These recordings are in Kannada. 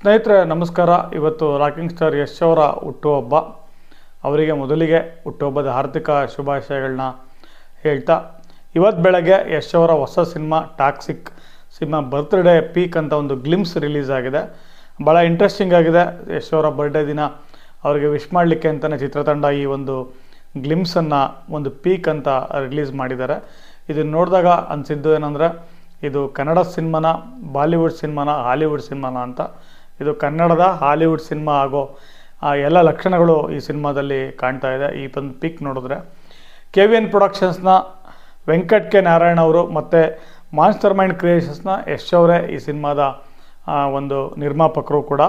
ಸ್ನೇಹಿತರೆ ನಮಸ್ಕಾರ. ಇವತ್ತು ರಾಕಿಂಗ್ ಸ್ಟಾರ್ ಯಶ್ ಅವರ ಹುಟ್ಟುಹಬ್ಬ. ಅವರಿಗೆ ಮೊದಲಿಗೆ ಹುಟ್ಟುಹಬ್ಬದ ಹಾರ್ದಿಕ ಶುಭಾಶಯಗಳನ್ನ ಹೇಳ್ತಾ, ಇವತ್ತು ಬೆಳಗ್ಗೆ ಯಶ್ ಅವರ ಹೊಸ cinema toxic cinema birthday peak ಅಂತ ಒಂದು ಗ್ಲಿಮ್ಸ್ ರಿಲೀಸ್ ಆಗಿದೆ. ಭಾಳ ಇಂಟ್ರೆಸ್ಟಿಂಗ್ ಆಗಿದೆ. ಯಶ್ ಅವರ ಬರ್ಡೇ ದಿನ ಅವರಿಗೆ ವಿಶ್ ಮಾಡಲಿಕ್ಕೆ ಅಂತಲೇ ಚಿತ್ರತಂಡ ಈ ಒಂದು ಗ್ಲಿಮ್ಸನ್ನು ಒಂದು ಪೀಕ್ ಅಂತ ರಿಲೀಸ್ ಮಾಡಿದ್ದಾರೆ. ಇದನ್ನು ನೋಡಿದಾಗ ಅನಿಸಿದ್ದು ಏನಂದರೆ, ಇದು ಕನ್ನಡ ಸಿನಿಮಾನ, ಬಾಲಿವುಡ್ ಸಿನಿಮಾನ, ಹಾಲಿವುಡ್ ಸಿನಿಮಾನ ಅಂತ. ಇದು ಕನ್ನಡದ ಹಾಲಿವುಡ್ ಸಿನಿಮಾ ಆಗೋ ಎಲ್ಲ ಲಕ್ಷಣಗಳು ಈ ಸಿನಿಮಾದಲ್ಲಿ ಕಾಣ್ತಾ ಇದೆ. ಈ ಒಂದು ಪಿಕ್ ನೋಡಿದ್ರೆ KVN ಪ್ರೊಡಕ್ಷನ್ಸ್ನ ವೆಂಕಟ್ ಕೆ ನಾರಾಯಣ್ ಅವರು ಮತ್ತು ಮಾನ್ಸ್ಟರ್ ಮೈಂಡ್ ಕ್ರಿಯೇಷನ್ಸ್ನ ಯಶ್ ಅವರೇ ಈ ಸಿನಿಮಾದ ಒಂದು ನಿರ್ಮಾಪಕರು ಕೂಡ.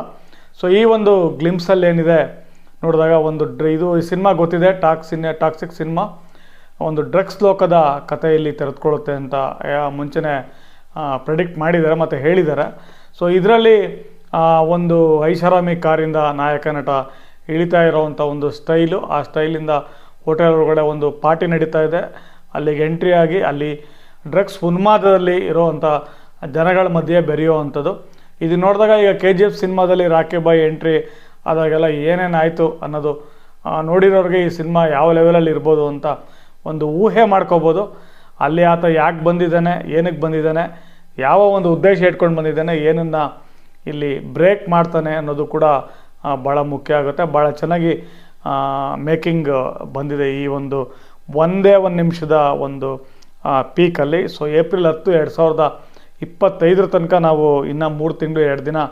ಸೊ ಈ ಒಂದು ಗ್ಲಿಮ್ಸಲ್ಲಿ ಏನಿದೆ ನೋಡಿದಾಗ ಇದು ಈ ಸಿನಿಮಾ ಗೊತ್ತಿದೆ, ಟಾಕ್ಸಿಕ್ ಸಿನಿಮಾ ಒಂದು ಡ್ರಗ್ಸ್ ಲೋಕದ ಕಥೆಯಲ್ಲಿ ತೆರೆದುಕೊಳ್ಳುತ್ತೆ ಅಂತ ಮುಂಚೆನೇ ಪ್ರೆಡಿಕ್ಟ್ ಮಾಡಿದ್ದಾರೆ ಮತ್ತು ಹೇಳಿದ್ದಾರೆ. ಸೊ ಇದರಲ್ಲಿ ಒಂದು ಐಷಾರಾಮಿ ಕಾರಿಂದ ನಾಯಕ ನಟ ಇಳಿತಾ ಇರೋವಂಥ ಒಂದು ಸ್ಟೈಲು, ಆ ಸ್ಟೈಲಿಂದ ಹೋಟೆಲ್ ಒಳಗಡೆ ಒಂದು ಪಾರ್ಟಿ ನಡೀತಾ ಇದೆ. ಅಲ್ಲಿಗೆ ಎಂಟ್ರಿ ಆಗಿ ಅಲ್ಲಿ ಡ್ರಗ್ಸ್ ಉನ್ಮಾದದಲ್ಲಿ ಇರೋವಂಥ ಜನಗಳ ಮಧ್ಯೆ ಬೆರೆಯುವಂಥದ್ದು. ಇದು ನೋಡಿದಾಗ ಈಗ KGF ಸಿನಿಮಾದಲ್ಲಿ ರಾಕಿ ಬಾಯ್ ಎಂಟ್ರಿ ಆದಾಗೆಲ್ಲ ಏನೇನಾಯಿತು ಅನ್ನೋದು ನೋಡಿರೋರಿಗೆ ಈ ಸಿನಿಮಾ ಯಾವ ಲೆವೆಲಲ್ಲಿ ಇರ್ಬೋದು ಅಂತ ಒಂದು ಊಹೆ ಮಾಡ್ಕೋಬೋದು. ಅಲ್ಲಿ ಆತ ಯಾಕೆ ಬಂದಿದ್ದಾನೆ, ಏನಕ್ಕೆ ಬಂದಿದ್ದಾನೆ, ಯಾವ ಒಂದು ಉದ್ದೇಶ ಇಟ್ಕೊಂಡು ಬಂದಿದ್ದಾನೆ, ಏನನ್ನು ಇಲ್ಲಿ ಬ್ರೇಕ್ ಮಾಡ್ತಾನೆ ಅನ್ನೋದು ಕೂಡ ಭಾಳ ಮುಖ್ಯ ಆಗುತ್ತೆ. ಭಾಳ ಚೆನ್ನಾಗಿ ಮೇಕಿಂಗ್ ಬಂದಿದೆ ಈ ಒಂದೇ ನಿಮಿಷದ ಒಂದು ಪೀಕಲ್ಲಿ. ಸೊ ಏಪ್ರಿಲ್ 10, 2025 ತನಕ ನಾವು ಇನ್ನೂ 3 ತಿಂಗಳು 2 ದಿನ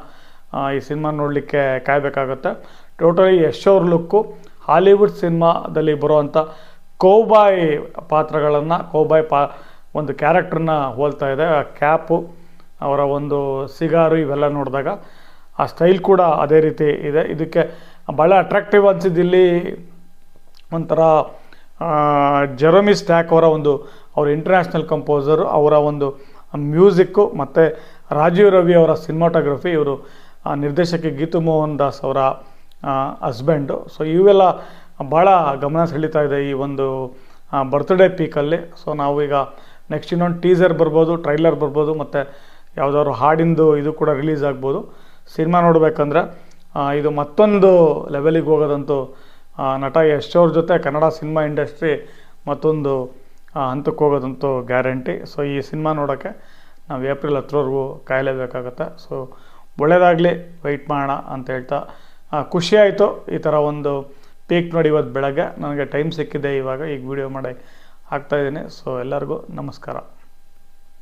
ಈ ಸಿನಿಮಾ ನೋಡಲಿಕ್ಕೆ ಕಾಯಬೇಕಾಗುತ್ತೆ. ಟೋಟಲಿ ಯಶ್ ಅವ್ರ ಲುಕ್ಕು ಹಾಲಿವುಡ್ ಸಿನಿಮಾದಲ್ಲಿ ಬರುವಂಥ ಕೌಬಾಯ್ ಪಾತ್ರಗಳನ್ನು, ಒಂದು ಕ್ಯಾರೆಕ್ಟ್ರನ್ನ ಹೋಲ್ತಾ ಇದೆ. ಆ ಕ್ಯಾಪು, ಅವರ ಒಂದು ಸಿಗಾರು, ಇವೆಲ್ಲ ನೋಡಿದಾಗ ಆ ಸ್ಟೈಲ್ ಕೂಡ ಅದೇ ರೀತಿ ಇದೆ. ಇದಕ್ಕೆ ಭಾಳ ಅಟ್ರಾಕ್ಟಿವ್ ಅನಿಸಿದ್ದು ಇಲ್ಲಿ ಒಂಥರ ಜೆರೋಮಿ ಸ್ಟ್ಯಾಕ್ ಅವರು ಇಂಟರ್ನ್ಯಾಷನಲ್ ಕಂಪೋಸರು, ಅವರ ಒಂದು ಮ್ಯೂಸಿಕ್ಕು ಮತ್ತು ರಾಜೀವ್ ರವಿ ಅವರ ಸಿನಿಮಾಟೋಗ್ರಫಿ, ಇವರು ನಿರ್ದೇಶಕಿ ಗೀತು ಮೋಹನ್ ದಾಸ್ ಅವರ ಹಸ್ಬೆಂಡು. ಸೊ ಇವೆಲ್ಲ ಭಾಳ ಗಮನ ಸೆಳೀತಾ ಇದೆ ಈ ಒಂದು ಬರ್ತ್ಡೇ ಪೀಕಲ್ಲಿ. ಸೊ ನಾವು ಈಗ ನೆಕ್ಸ್ಟ್ ಇನ್ನೊಂದು ಟೀಸರ್ ಬರ್ಬೋದು, ಟ್ರೈಲರ್ ಬರ್ಬೋದು, ಮತ್ತು ಯಾವುದಾದ್ರು ಹಾಡಿಂದು ಇದು ಕೂಡ ರಿಲೀಸ್ ಆಗ್ಬೋದು. ಸಿನಿಮಾ ನೋಡಬೇಕಂದ್ರೆ ಇದು ಮತ್ತೊಂದು ಲೆವೆಲಿಗೆ ಹೋಗೋದಂತೂ ನಟ ಯಶ್ ಅವ್ರ ಜೊತೆ ಕನ್ನಡ ಸಿನಿಮಾ ಇಂಡಸ್ಟ್ರಿ ಮತ್ತೊಂದು ಹಂತಕ್ಕೆ ಹೋಗೋದಂತೂ ಗ್ಯಾರಂಟಿ. ಸೊ ಈ ಸಿನಿಮಾ ನೋಡೋಕ್ಕೆ ನಾವು ಏಪ್ರಿಲ್ 10 ಕಾಯಲೇಬೇಕಾಗತ್ತೆ. ಸೊ ಒಳ್ಳೆಯದಾಗಲಿ, ವೆಯ್ಟ್ ಮಾಡೋಣ ಅಂತ ಹೇಳ್ತಾ, ಖುಷಿಯಾಯಿತು ಈ ಥರ ಒಂದು ಪೀಕ್ ನೋಡಿ ಇವತ್ತು ಬೆಳಗ್ಗೆ ನನಗೆ ಟೈಮ್ ಸಿಕ್ಕಿದೆ. ಈಗ ವಿಡಿಯೋ ಮಾಡಿ ಹಾಕ್ತಾಯಿದ್ದೀನಿ. ಸೊ ಎಲ್ಲರಿಗೂ ನಮಸ್ಕಾರ.